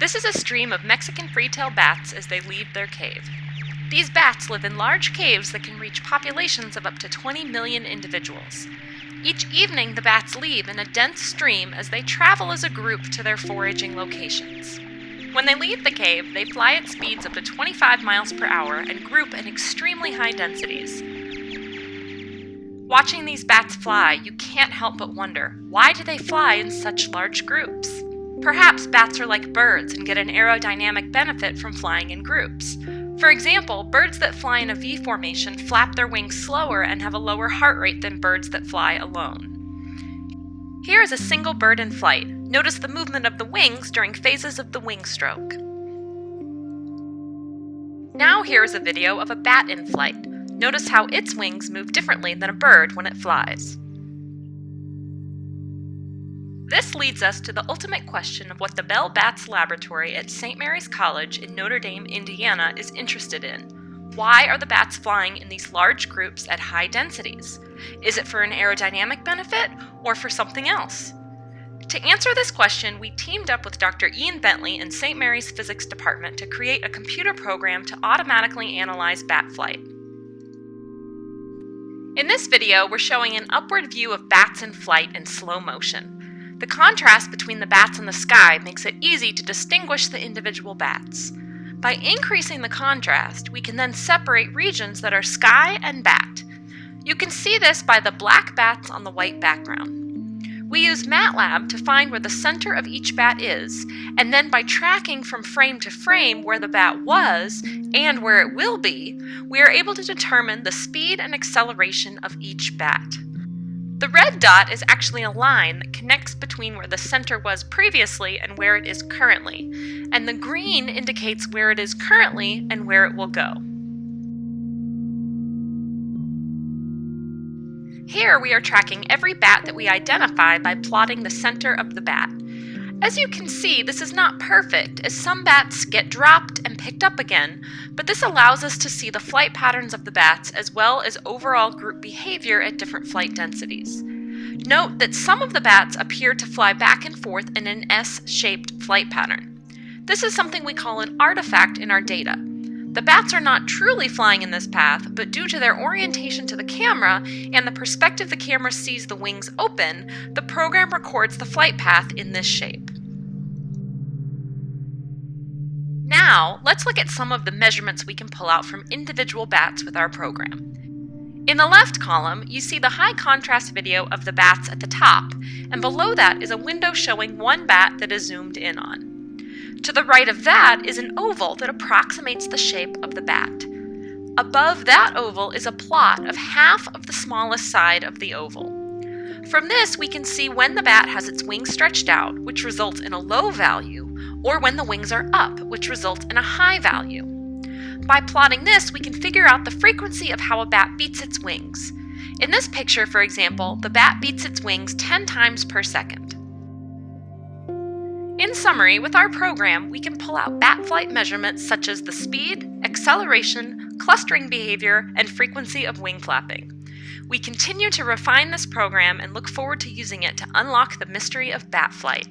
This is a stream of Mexican free-tailed bats as they leave their cave. These bats live in large caves that can reach populations of up to 20 million individuals. Each evening, the bats leave in a dense stream as they travel as a group to their foraging locations. When they leave the cave, they fly at speeds up to 25 miles per hour and group in extremely high densities. Watching these bats fly, you can't help but wonder, why do they fly in such large groups? Perhaps bats are like birds and get an aerodynamic benefit from flying in groups. For example, birds that fly in a V formation flap their wings slower and have a lower heart rate than birds that fly alone. Here is a single bird in flight. Notice the movement of the wings during phases of the wing stroke. Now here is a video of a bat in flight. Notice how its wings move differently than a bird when it flies. This leads us to the ultimate question of what the Bell Bats Laboratory at St. Mary's College in Notre Dame, Indiana is interested in. Why are the bats flying in these large groups at high densities? Is it for an aerodynamic benefit or for something else? To answer this question, we teamed up with Dr. Ian Bentley in St. Mary's Physics Department to create a computer program to automatically analyze bat flight. In this video, we're showing an upward view of bats in flight in slow motion. The contrast between the bats and the sky makes it easy to distinguish the individual bats. By increasing the contrast, we can then separate regions that are sky and bat. You can see this by the black bats on the white background. We use MATLAB to find where the center of each bat is, and then by tracking from frame to frame where the bat was and where it will be, we are able to determine the speed and acceleration of each bat. The red dot is actually a line that connects between where the center was previously and where it is currently, and the green indicates where it is currently and where it will go. Here we are tracking every bat that we identify by plotting the center of the bat. As you can see, this is not perfect, as some bats get dropped and picked up again, but this allows us to see the flight patterns of the bats as well as overall group behavior at different flight densities. Note that some of the bats appear to fly back and forth in an S-shaped flight pattern. This is something we call an artifact in our data. The bats are not truly flying in this path, but due to their orientation to the camera and the perspective the camera sees the wings open, the program records the flight path in this shape. Now, let's look at some of the measurements we can pull out from individual bats with our program. In the left column, you see the high contrast video of the bats at the top, and below that is a window showing one bat that is zoomed in on. To the right of that is an oval that approximates the shape of the bat. Above that oval is a plot of half of the smallest side of the oval. From this, we can see when the bat has its wings stretched out, which results in a low value, or when the wings are up, which results in a high value. By plotting this, we can figure out the frequency of how a bat beats its wings. In this picture, for example, the bat beats its wings 10 times per second. In summary, with our program, we can pull out bat flight measurements such as the speed, acceleration, clustering behavior, and frequency of wing flapping. We continue to refine this program and look forward to using it to unlock the mystery of bat flight.